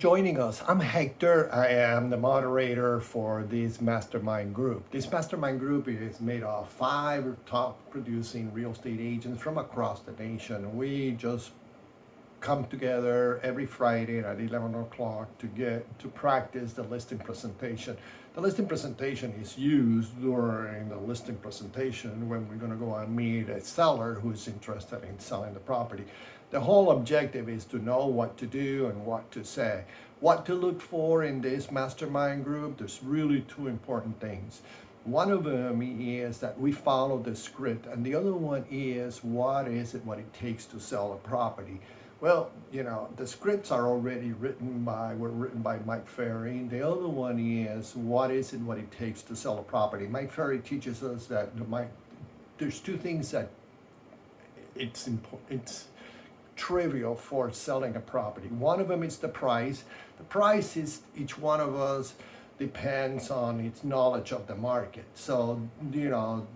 joining us. I'm Hector. I am the moderator for this mastermind group. This mastermind group is made of 5 top producing real estate agents from across the nation. We just come together every Friday at 11 o'clock to get to practice the listing presentation. The listing presentation is used during the listing presentation when we're going to go and meet a seller who's interested in selling the property. The whole objective is to know what to do and what to say. What to look for in this mastermind group, there's really 2 important things. One of them is that we follow the script, and the other one is what it takes to sell a property. Well, the scripts are already were written by Mike Ferry. The other one is what it takes to sell a property. Mike Ferry teaches us that there's 2 things that it's trivial for selling a property. One of them is the price. The price is each one of us depends on its knowledge of the market. So,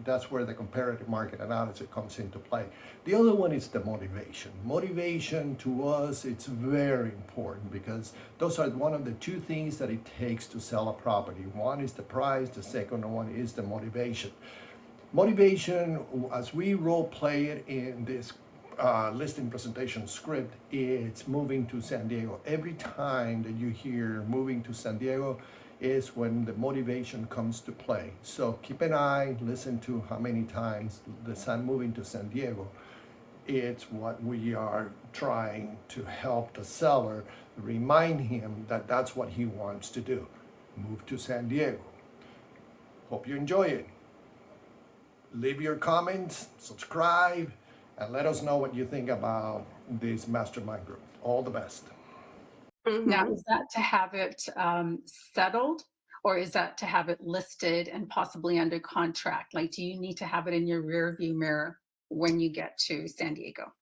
that's where the comparative market analysis comes into play. The other one is the motivation. Motivation to us, it's very important because those are one of the 2 things that it takes to sell a property. One is the price, the second one is the motivation. Motivation, as we role play it in this listing presentation script, it's moving to San Diego. Every time that you hear moving to San Diego is when the motivation comes to play. So keep an eye, listen to how many times the sun moving to San Diego. It's what we are trying to help the seller remind him that that's what he wants to do. Move to San Diego. Hope you enjoy it. Leave your comments, subscribe, and let us know what you think about this mastermind group. All the best. Now, is that to have it settled, or is that to have it listed and possibly under contract? Like, do you need to have it in your rear view mirror when you get to San Diego?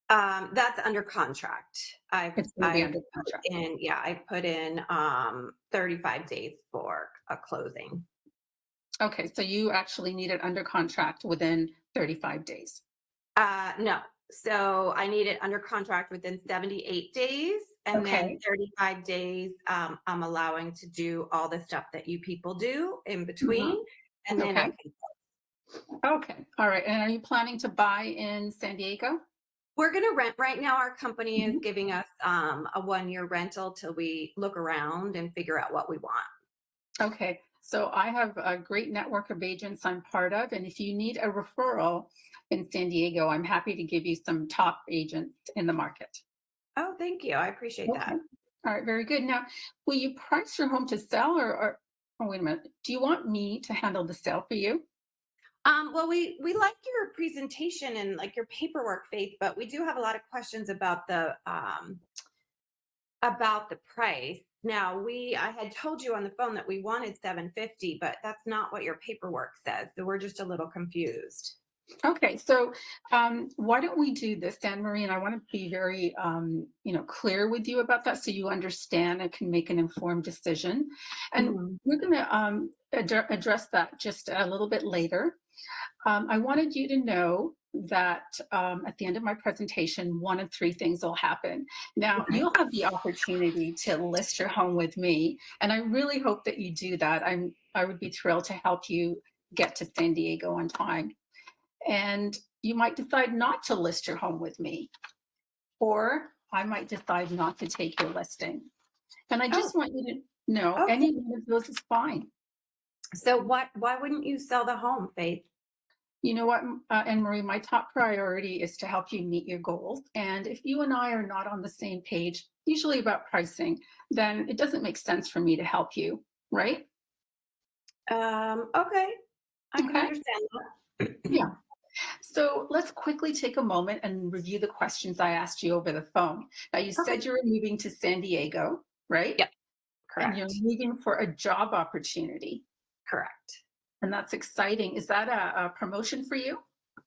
That's under contract. It's going to be under contract. I put in 35 days for a closing. Okay, so you actually need it under contract within 35 days. No. So I need it under contract within 78 days. And then 35 days, I'm allowing to do all the stuff that you people do in between. And then I can close. Okay. All right. And are you planning to buy in San Diego? We're going to rent right now. Our company is giving us a 1-year rental till we look around and figure out what we want. Okay. So I have a great network of agents I'm part of. And if you need a referral in San Diego, I'm happy to give you some top agents in the market. Oh, thank you. I appreciate that. All right, very good. Now, will you price your home to sell or oh, wait a minute. Do you want me to handle the sale for you? Well, we like your presentation and like your paperwork, Faith, but we do have a lot of questions about the price. Now, I had told you on the phone that we wanted $750, but that's not what your paperwork says. So we're just a little confused. Okay, so why don't we do this, Anne Marie? And I want to be very, clear with you about that, so you understand and can make an informed decision. And we're going to address that just a little bit later. I wanted you to know that at the end of my presentation, 1 of 3 things will happen. Now, you'll have the opportunity to list your home with me, and I really hope that you do that. I would be thrilled to help you get to San Diego on time. And you might decide not to list your home with me, or I might decide not to take your listing. And I just want you to know any one of those is fine. So why wouldn't you sell the home, Faith? You know what, Anne Marie, my top priority is to help you meet your goals. And if you and I are not on the same page, usually about pricing, then it doesn't make sense for me to help you, right? Okay. I can understand that. Yeah. So let's quickly take a moment and review the questions I asked you over the phone. Now, you said you were moving to San Diego, right? Yep. Correct. And you're moving for a job opportunity. Correct. And that's exciting. Is that a promotion for you?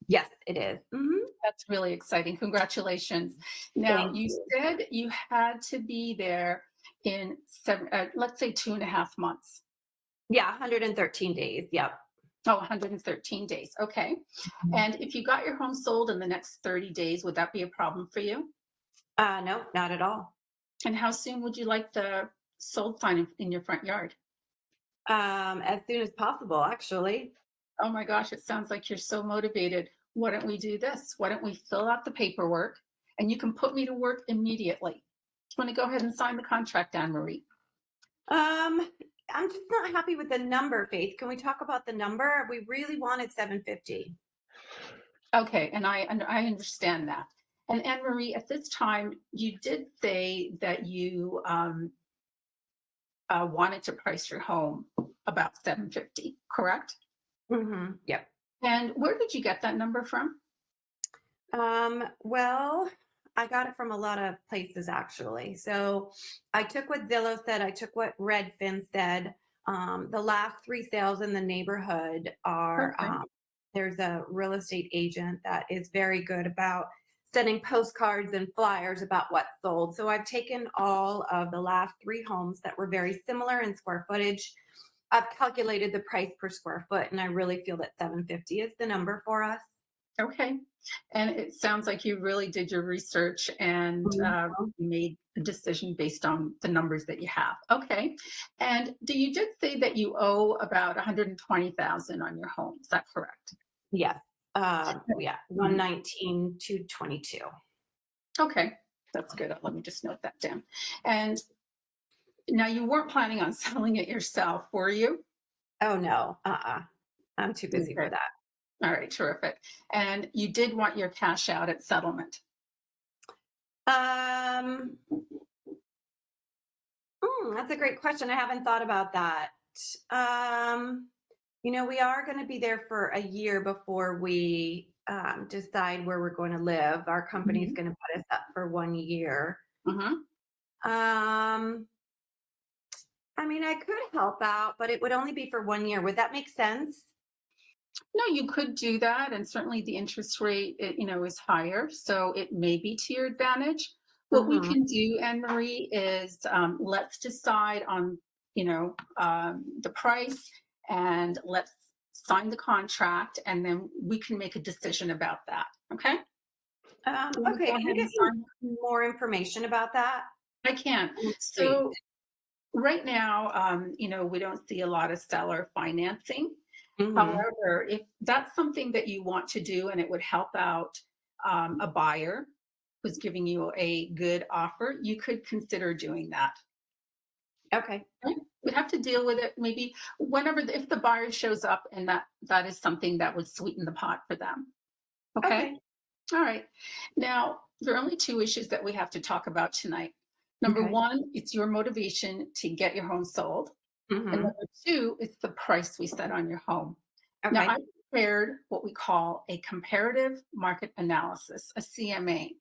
Yes, it is. That's really exciting. Congratulations. Now, you said you had to be there in let's say 2.5 months. Yeah, 113 days. Yep. Oh, 113 days. Okay. And if you got your home sold in the next 30 days, would that be a problem for you? No, not at all. And how soon would you like the sold sign in your front yard? As soon as possible, actually. Oh my gosh, it sounds like you're so motivated. Why don't we do this? Why don't we fill out the paperwork and you can put me to work immediately? Do you want to go ahead and sign the contract, Anne Marie? I'm just not happy with the number, Faith. Can we talk about the number? We really wanted 750. Okay, and I understand that. And Anne Marie, at this time, you did say that you wanted to price your home about 750, correct? Yep. And where did you get that number from? Well, I got it from a lot of places actually. So I took what Zillow said, I took what Redfin said. The last three sales in the neighborhood are, Okay. there's a real estate agent that is very good about sending postcards and flyers about what sold. So I've taken all of the last three homes that were very similar in square footage. I've calculated the price per square foot, and I really feel that 750 is the number for us. Okay. And it sounds like you really did your research and Mhm. made a decision based on the numbers that you have. Okay. And you did say that you owe about 120,000 on your home. Is that correct? Yes. Yeah, Mhm. 119 to 22. Okay. That's good. Let me just note that down. And now you weren't planning on selling it yourself, were you? Oh no, I'm too busy for Okay. that. All right. Terrific. And you did want your cash out at settlement. Um, that's a great question. I haven't thought about that. Um, we are going to be there for a year before we decide where we're going to live. Our company's Mhm. going to put us up for 1 year. Mhm. Um, I mean, I could help out, but it would only be for 1 year. Would that make sense? No, you could do that, and certainly the interest rate, is higher, so it may be to your advantage. What we Mm-hmm. can do, Anne Marie, is let's decide on, the price, and let's sign the contract, and then we can make a decision about that. Okay? You want to Okay, go can you ahead get and sign? me more information about that? I can. I'm intrigued. So right now, we don't see a lot of seller financing. Mm-hmm. However, if that's something that you want to do and it would help out a buyer who's giving you a good offer, you could consider doing that. Okay. Right? We'd have to deal with it maybe whenever, if the buyer shows up and that is something that would sweeten the pot for them. Okay. Okay. All right. Now, there are only two issues that we have to talk about tonight. Number Okay. one, it's your motivation to get your home sold. And Mm-hmm. number two, it's the price we set on your home. Now, I Okay. prepared what we call a comparative market analysis, a CMA.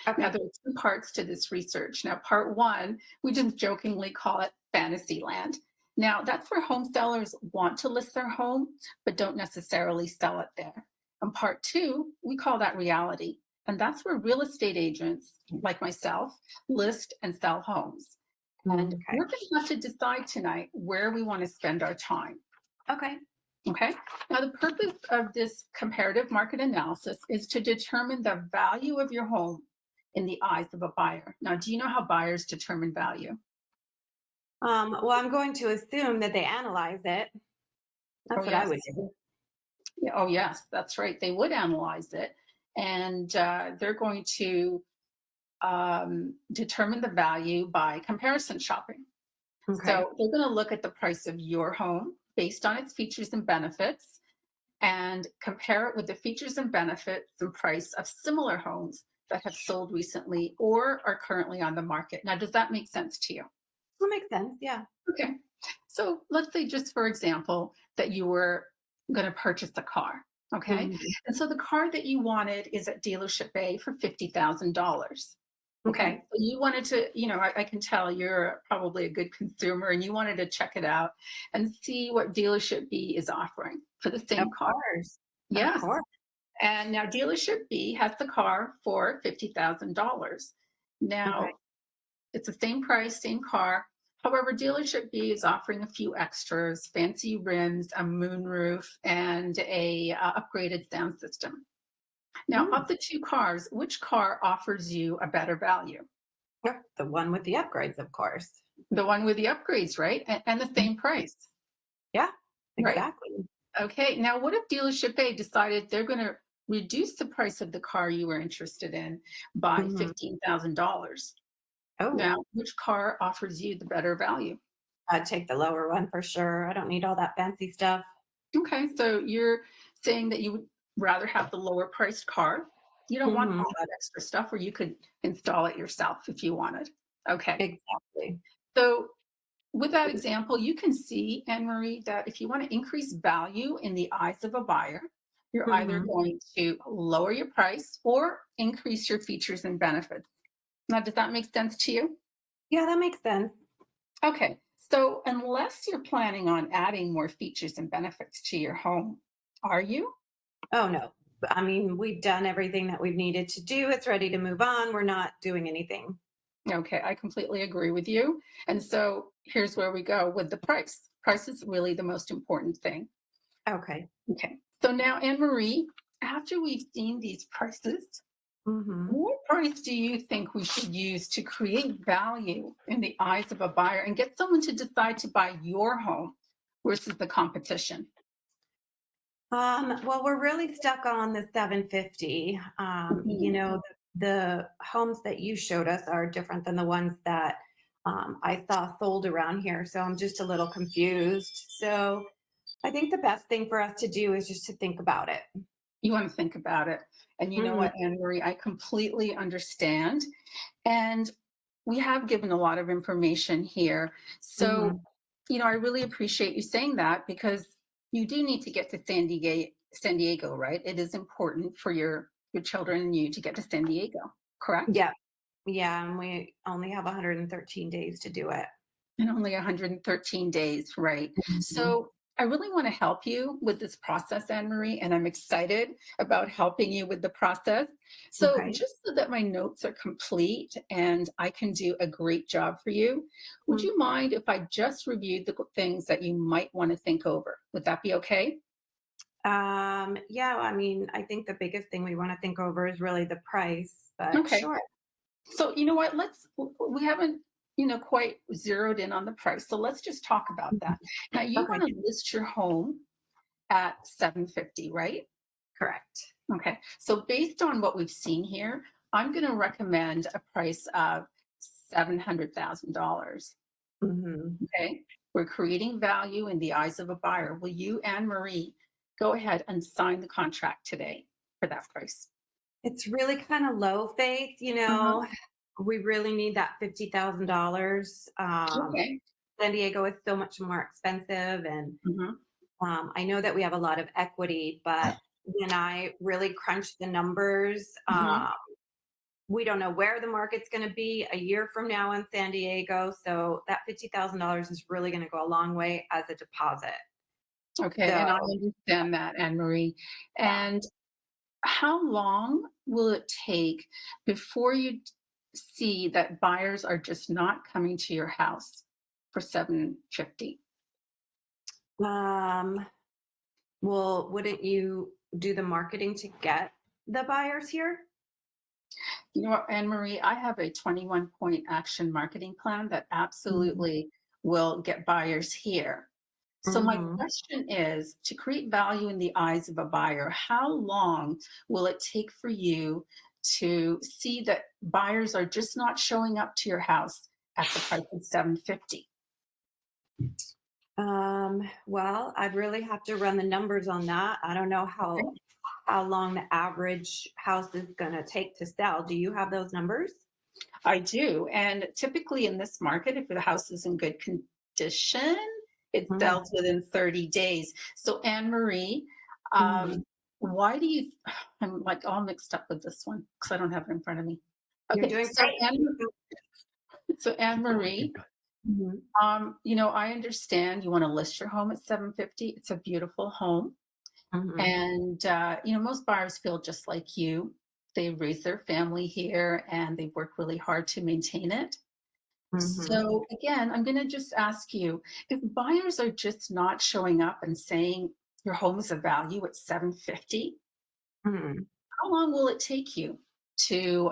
Now, Okay. there are two parts to this research. Now, part one, we just jokingly call it fantasy land. Now, that's where home sellers want to list their home, but don't necessarily sell it there. And part two, we call that reality. And that's where real estate agents like myself list and sell homes. And Okay. we're going to have to decide tonight where we want to spend our time. Okay. Okay. Now, the purpose of this comparative market analysis is to determine the value of your home in the eyes of a buyer. Now, do you know how buyers determine value? Well, I'm going to assume that they analyze it. Oh, That's what I would yes. do. Yeah, oh, yes, that's right. They would analyze it and they're going to determine the value by comparison shopping. Okay. So they're going to look at the price of your home based on its features and benefits and compare it with the features and benefits and price of similar homes that have sold recently or are currently on the market. Now, does that make sense to you? That makes sense. Yeah. Okay. So let's say, just for example, that you were going to purchase a car. Okay. Mhm. And so the car that you wanted is at dealership A for $50,000. Okay. Okay. So you wanted to, I can tell you're probably a good consumer and you wanted to check it out and see what dealership B is offering for the Of same car. course. Of Yes. course. And now dealership B has the car for $50,000. Okay. Now it's the same price, same car. However, dealership B is offering a few extras, fancy rims, a moonroof, and a upgraded sound system. Now, Mm. of the two cars, which car offers you a better value? Yep, the one with the upgrades, of course. The one with the upgrades, right? And the Mhm. same price, Yeah, right? exactly. Okay. Now, what if dealership A decided they're going to reduce the price of the car you were interested in by Mhm. $15,000? Oh, Now, which car offers you the better value? I'd take the lower one for sure. I don't need all that fancy stuff. Okay, so you're saying that you would rather have the lower priced car. You don't want Mhm. all that extra stuff, or you could install it yourself if you wanted. Okay, Exactly. so with that example, you can see, Anne Marie, that if you want to increase value in the eyes of a buyer, you're either Mhm. going to lower your price or increase your features and benefits. Now, does that make sense to you? Yeah, that makes sense. Okay, so unless you're planning on adding more features and benefits to your home, are you? Oh, no. I mean, we've done everything that we've needed to do. It's ready to move on. We're not doing anything. Okay, I completely agree with you. And so here's where we go with the price. Price is really the most important thing. Okay. Okay, so now, Anne Marie, after we've seen these prices, Mhm. what price do you think we should use to create value in the eyes of a buyer and get someone to decide to buy your home versus the competition? Well, we're really stuck on the 750. Mhm. The homes that you showed us are different than the ones that I saw sold around here. So I'm just a little confused. So I think the best thing for us to do is just to think about it. You want to think about it. And you know Mhm. what, Anne Marie, I completely understand. And we have given a lot of information here. So, Mhm. I really appreciate you saying that because you do need to get to San Diego, right? It is important for your children and you to get to San Diego, correct? Yeah. Yeah. And we only have 113 days to do it. In only 113 days, right? Mhm. So I really want to help you with this process, Anne Marie, and I'm excited about helping you with the process. So, Okay. just so that my notes are complete and I can do a great job for you, would Mm. you mind if I just reviewed the things that you might want to think over? Would that be okay? Yeah. I mean, I think the biggest thing we want to think over is really the price, but Okay. sure. So, you know what? We haven't, quite zeroed in on the price. So, let's just talk about Mhm. that. Now, you Okay. want to list your home at 750, right? Correct. Okay. So based on what we've seen here, I'm going to recommend a price of $700,000. Mhm. Okay. We're creating value in the eyes of a buyer. Will you, Anne Marie, go ahead and sign the contract today for that price? It's really kind of low faith, Mhm. we really need that $50,000. Okay. San Diego is so much more expensive, and Mhm. I know that we have a lot of equity, but when I really crunch the numbers, Mhm. we don't know where the market's going to be a year from now in San Diego. So that $50,000 is really going to go a long way as a deposit. Okay. So And I understand that, Anne Marie. yeah. And how long will it take before you see that buyers are just not coming to your house for 750? Um, well, wouldn't you do the marketing to get the buyers here? You know what, Anne Marie, I have a 21-point action marketing plan that absolutely will get buyers here. So my Mm-hmm. question is, to create value in the eyes of a buyer, how long will it take for you to see that buyers are just not showing up to your house at the price of 750? Well, I'd really have to run the numbers on that. I don't know how long the average house is going to take to sell. Do you have those numbers? I do. And typically in this market, if the house is in good condition, it Mm-hmm. sells within 30 days. So, Anne Marie, Mm-hmm. why do you, I'm like all mixed up with this one because I don't have it in front of me. You're Okay. doing great. So Anne Marie, Keep going. Mhm. I understand you want to list your home at 750. It's a beautiful home. Mhm. And, most buyers feel just like you. They raise their family here and they work really hard to maintain it. Mhm. So again, I'm going to just ask you, if buyers are just not showing up and saying your home is of value at 750, Mhm. how long will it take you to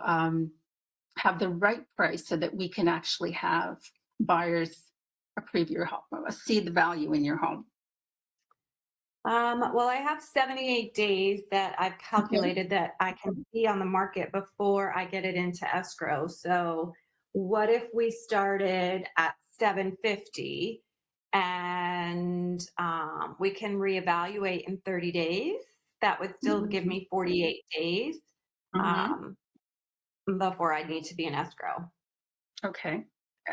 have the right price so that we can actually have buyers approve your home, see the value in your home? Well, I have 78 days that I've Okay. calculated that I can be on the market before I get it into escrow. So what if we started at 750 and we can reevaluate in 30 days? That would still give Mhm. me 48 days Mhm. um, before I need to be in escrow. Okay.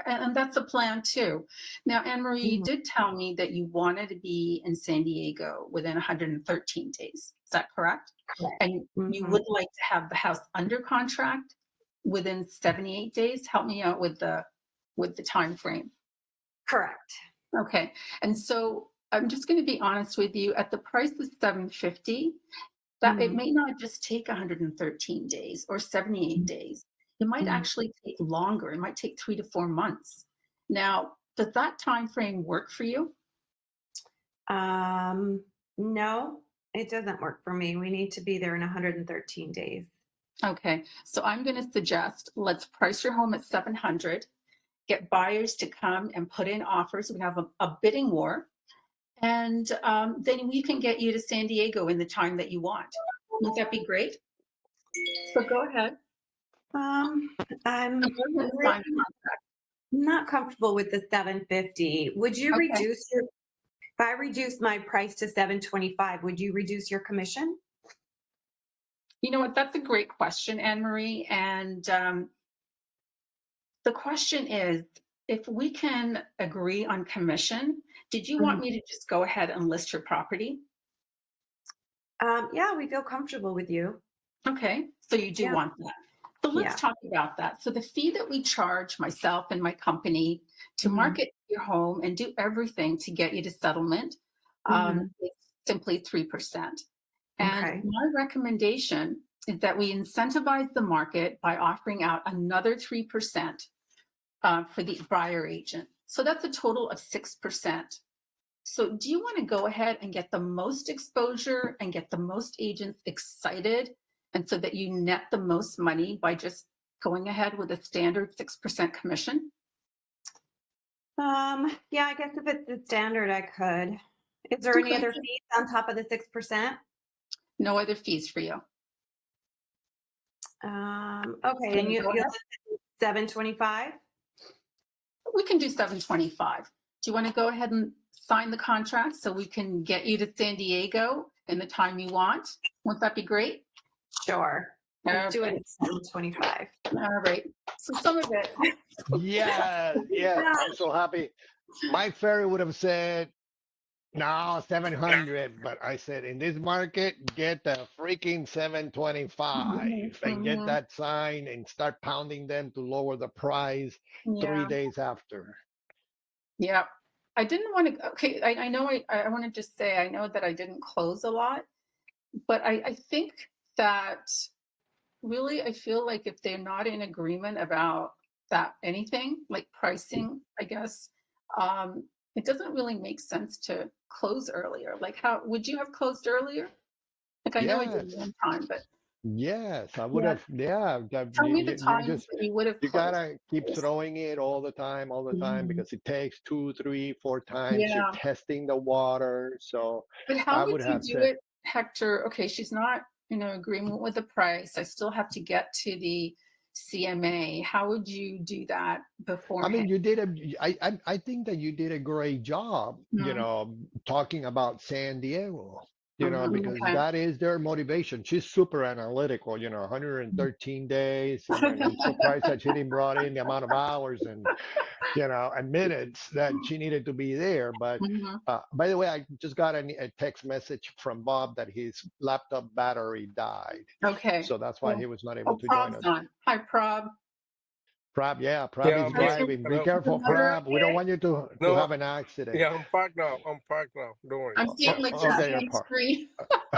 And that's a plan too. Now, Anne Marie, you Mhm. did tell me that you wanted to be in San Diego within 113 days. Is that correct? Correct. And you Mhm. would like to have the house under contract within 78 days? Help me out with the time frame. Correct. Okay. And so I'm just going to be honest with you, at the price of 750, that it Mhm. may not just take 113 days or 78 days. It might Mhm. actually take longer. It might take 3 to 4 months. Now, does that time frame work for you? Um, no, it doesn't work for me. We need to be there in 113 days. Okay. So I'm going to suggest let's price your home at 700, get buyers to come and put in offers. We have a bidding war, and then we can get you to San Diego in the time that you want. Would that be great? So go ahead. Um, I'm And go ahead and sign the really contract. not comfortable with the 750. Would you Okay. reduce your, if I reduce my price to 725, would you reduce your commission? You know what? That's a great question, Anne Marie. And the question is, if we can agree on commission, did you want Mhm. me to just go ahead and list your property? Yeah, we feel comfortable with you. Okay, so you do Yeah. want that. So let's Yeah. talk about that. So the fee that we charge myself and my company to Hmm. market your home and do everything to get you to settlement Hmm. is simply 3%. And Okay. my recommendation is that we incentivize the market by offering out another 3% for the buyer agent. So that's a total of 6%. So do you want to go ahead and get the most exposure and get the most agents excited, and so that you net the most money by just going ahead with a standard 6% commission? Yeah, I guess if it's the standard, I could. Is there any Okay. other fees on top of the 6%? No other fees for you. Okay, Can and you go you'll ahead? 725? We can do 725. Do you want to go ahead and sign the contract so we can get you to San Diego in the time you want? Won't that be great? Sure. Let's do it Okay. at 725. All right. So some of it. Yes, yes, I'm so happy. My Ferry would have said, no, 700, but I said, in this market, get the freaking 725 and get Mhm. that sign and start pounding them to lower the price three Yeah. days after. Yeah. I didn't want to, okay, I know I want to just say, I know that I didn't close a lot, but I think that really, I feel like if they're not in agreement about that anything, like pricing, I guess, it doesn't really make sense to close earlier. Like, how would you have closed earlier? Like, I know I did Yes, one time, but yes, I would yeah. have. Yeah, Tell me the you times just that you would have you closed. gotta keep throwing it all the time Mhm. because it takes two, three, four times. You're Yeah. testing the water, so But how I would would you have do said. it, Hector? Okay, she's not in agreement with the price. I still have to get to the CMA. How would you do that I beforehand? mean, I think that you did a great job, Mm, talking about San Diego, mhm, because okay. that is their motivation. She's super analytical, 113 days. And I'm surprised that she didn't brought in the amount of hours and minutes that she needed to be there. But Mhm. by the way, I just got a text message from Bob that his laptop battery died. Okay. So that's why Well, he was not able oh, to join Prob's us. on. Hi, Prob. Prab, yeah, Prab Yeah, is I'm How's here. your driving. Be Hello. careful, mother Prab. We don't okay? want you to No, have an accident. yeah, I'm parked now. I'm parked now. Don't worry. I'm seeing like just Okay, you're hands par. free.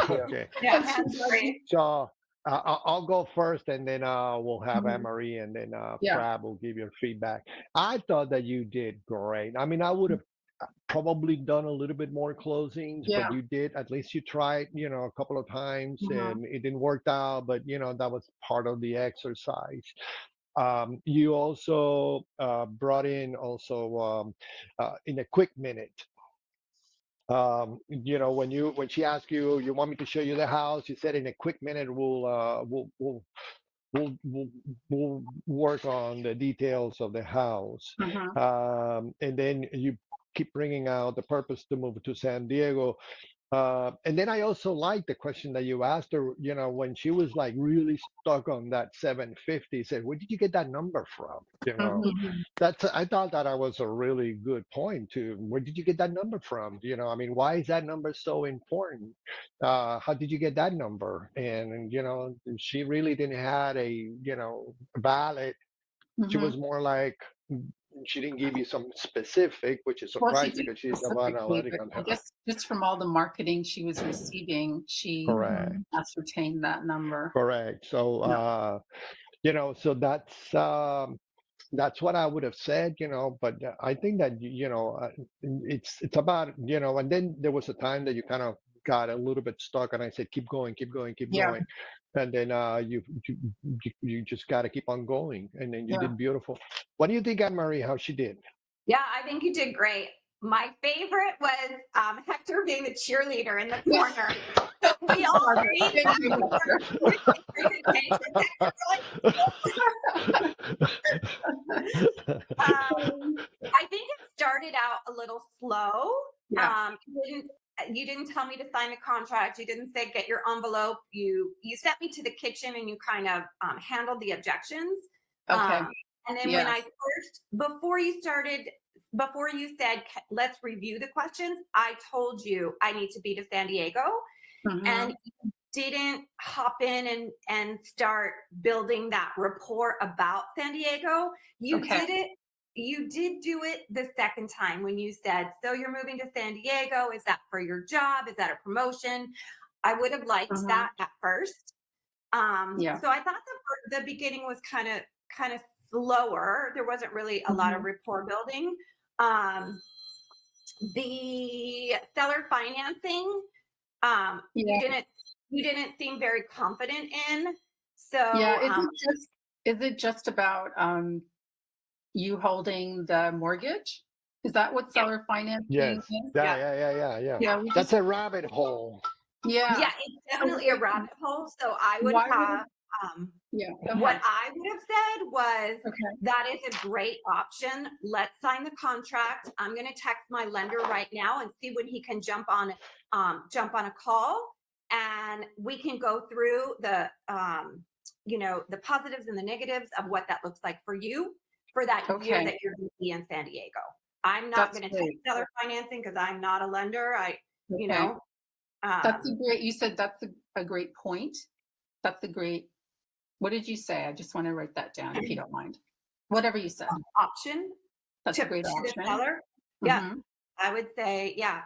Yeah. Okay. Yeah, I'm so hands sorry. free. So I'll go first, and then we'll have Anne Mhm. Marie, and then Yeah. Prab will give your feedback. I thought that you did great. I mean, I would have probably done a little bit more closings, but Yeah. you did. At least you tried, a couple of times, Mhm. and it didn't work out. But that was part of the exercise. You also brought in also in a quick minute. When she asked you, you want me to show you the house, you said in a quick minute we'll work on the details of the house. Mhm. And then you keep bringing out the purpose to move to San Diego. And then I also like the question that you asked her, when she was like really stuck on that 750, said, where did you get that number from? Mhm. I thought that was a really good point too. Where did you get that number from? I mean, why is that number so important? How did you get that number? And, she really didn't have a, valid. She was Mhm. more like, she didn't give you some specific, which is Well, she surprising did because she's a specifically, analytic but on I her. guess just from all the marketing she was receiving, she Correct. ascertained that number. Correct. So, Yeah. so that's what I would have said, but I think that, it's about, and then there was a time that you kind of got a little bit stuck and I said, keep going, keep going, keep Yeah. going. And then you just got to keep on going. And then you Yeah. did beautiful. What do you think, Anne-Marie, how she did? Yeah, I think you did great. My favorite was Hector being the cheerleader in the Yeah. corner. So we all Love it. agreed Thank you, after Hector. presentation. I think it started out a little slow. Yeah. You didn't tell me to sign the contract. You didn't say get your envelope. You sent me to the kitchen and you kind of handled the objections. Okay. And then when I first, before you said, let's review the questions, I told you I need to be to San Diego. And you didn't hop in and start building that rapport about San Diego. You did it. You did do it the second time when you said, so you're moving to San Diego. Is that for your job? Is that a promotion? I would have liked that at first. Yeah. So I thought the beginning was kind of slower. There wasn't really a lot of rapport building. The seller financing, you didn't seem very confident in. So Yeah. Is it just about you holding the mortgage? Is that what seller financing Yes. is? Yeah. Yeah. That's a rabbit hole. Yeah. it's definitely a rabbit hole. So I would Why have Yeah. Go what ahead. I would have said was Okay. that is a great option. Let's sign the contract. I'm going to text my lender right now and see when he can jump on a call, and we can go through the the positives and the negatives of what that looks like for you for that year that you're going to be in San Diego. I'm not going to take seller financing because I'm not a lender. That's a great. You said that's a great point. That's a great. What did you say? I just want to write that down if you don't mind. Whatever you said. Option. That's a great to option. the seller. Yeah, I would say, yeah,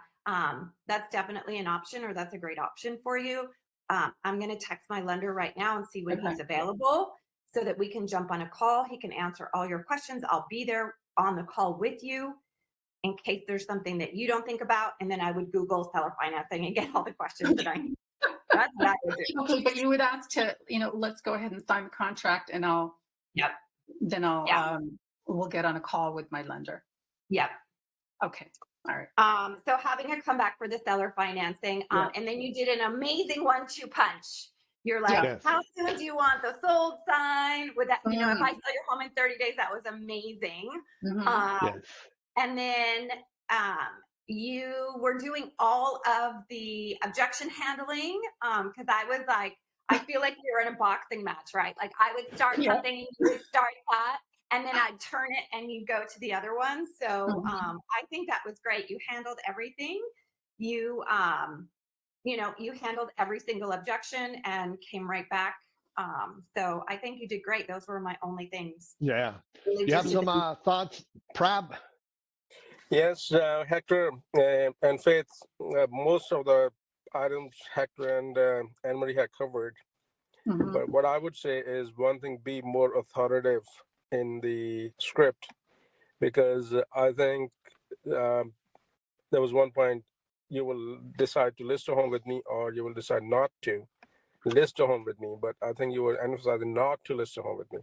that's definitely an option, or that's a great option for you. I'm going to text my lender right now and see when he's available so that we can jump on a call. He can answer all your questions. I'll be there on the call with you in case there's something that you don't think about. And then I would Google seller financing and get all the questions that I need. That's what I would do. Okay, but you would ask to, let's go ahead and sign the contract, and we'll get on a call with my lender. Yep. Okay. All right. So having her come back for the seller financing, and then you did an amazing 1-2 punch. You're like, how soon do you want the sold sign? With that, if I sell your home in 30 days, that was amazing. And then you were doing all of the objection handling, because I was like, I feel like you're in a boxing match, right? Like I would start something and you would start that, and then I'd turn it and you go to the other one. So I think that was great. You handled everything. You you handled every single objection and came right back. So I think you did great. Those were my only things. Yeah. Really You have some thoughts, Prab? Yes, Hector and Faith, most of the items Hector and Anne-Marie had covered. But what I would say is one thing, be more authoritative in the script, because I think there was one point you will decide to list a home with me, or you will decide not to list a home with me. But I think you were emphasizing not to list a home with me.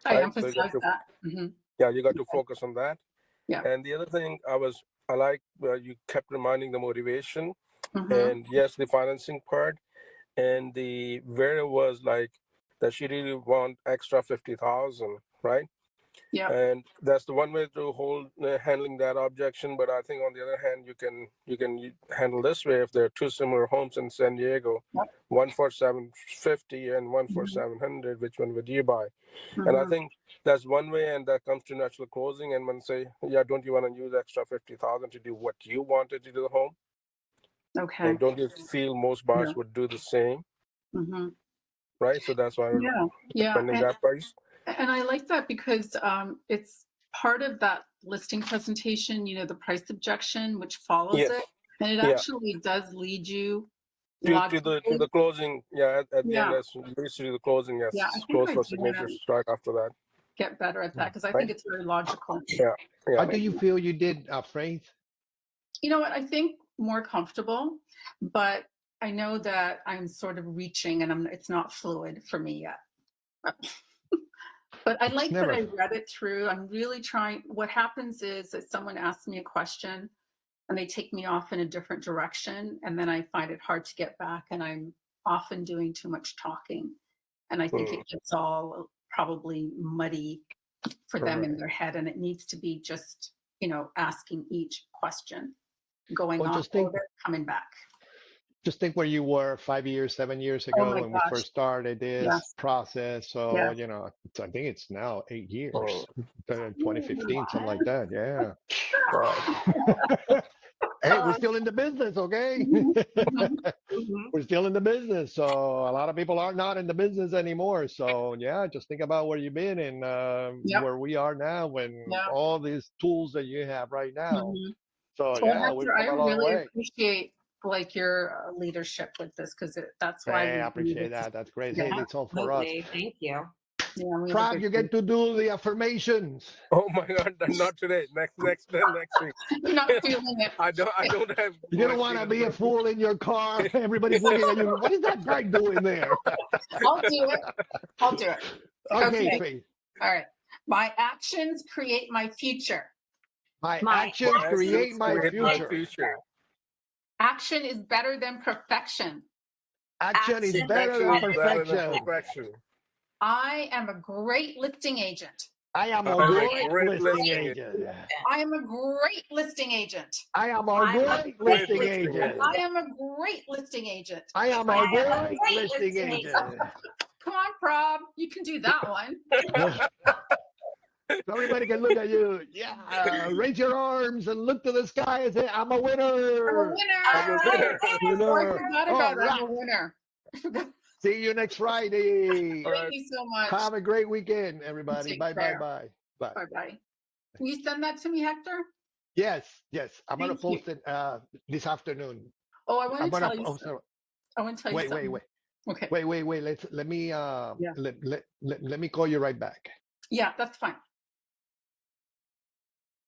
I right? emphasize So you got to, that. Mm-hmm. yeah, you got to focus on that. Yeah. And the other thing I like you kept reminding the motivation, Mm-hmm. and yes, the financing part, and the Vera was like that she really want extra 50,000, right? Yeah. And that's the one way to hold handling that objection. But I think on the other hand, you can handle this way. If there are two similar homes in San Diego, Yep. one for 750 and one for Mm-hmm. 700, which one would you buy? And I Mm-hmm. think that's one way, and that comes to natural closing. And when say, yeah, don't you want to use extra 50,000 to do what you wanted to do the home? Okay. And don't you feel most buyers Yeah. would do the same, Mm-hmm. right? So that's why we're Yeah. Yeah. spending that price. And I like that because it's part of that listing presentation, the price objection, which follows Yes. it. And it Yeah. actually does lead you To logically. the closing, yeah. At the end, Yeah. as leads to the closing, yes. Yeah. I think Close I for do want to signatures right after that. get better at that because I Right. think it's very logical. Yeah. How Yeah. do you feel you did, Faith? You know what? I think more comfortable, but I know that I'm sort of reaching and it's not fluid for me yet. But I It's like never- that I read it through. I'm really trying. What happens is that someone asks me a question and they take me off in a different direction, and then I find it hard to get back, and I'm often doing too much talking. And I think it gets all probably muddy for them in their head, and it needs to be just, asking each question, going Well, off just think- over, coming back. Just think where you were 5 years, 7 years Oh ago my when we gosh. first started this Yes. process. So, Yes. I think it's now 8 years, Oh. 2015, something like that. Yeah. Wow. Hey, we're still in the business, okay? We're still in the business. So a lot of people are not in the business anymore. So yeah, just think about where you've been and Yep. where we are now and Yeah. all these tools that you have right now. Mhm. So Well, yeah, we've Hector, I come a long really way. appreciate your leadership with this because that's why Hey, we I do appreciate this. that. That's great. Yeah. Hey, it's all for us. Absolutely. Thank you. Yeah, we have a Prague, good you get to do the affirmations. Oh my God! Not today. Next week. You're not feeling it. I don't have. You don't want to be a fool in your car. Everybody's looking at you. What is that guy doing there? I'll do it. I'll do it. Okay, Okay. Faith. All right. My actions create my future. My My actions create my future. Action is better than perfection. Action is Action better is than better perfection. Perfection. I am a great listing agent. I am a I'm a great great listing listing agent. I am a great listing agent. I am a I'm a great great listing listing agent. agent. I am a great listing agent. I am I a am a great great listing listing agent. Come on, Prob. You can do that one. So everybody can look at you. Yeah, raise your arms and look to the sky and say, I'm a winner. I'm a winner. Oh, I Winner. forgot All about that. I'm a right. winner. See you next Friday. All right. Thank you so much. Have a great weekend, everybody. Take Bye, bye, care. bye. Bye. Bye-bye. Will you send that to me, Hector? Yes, yes. I'm gonna Thank you. post it this afternoon. Oh, I want I'm to gonna tell you. post it. I want to tell you Wait, something. wait, Okay. wait. Let me Yeah. let me call you right back. Yeah, that's fine.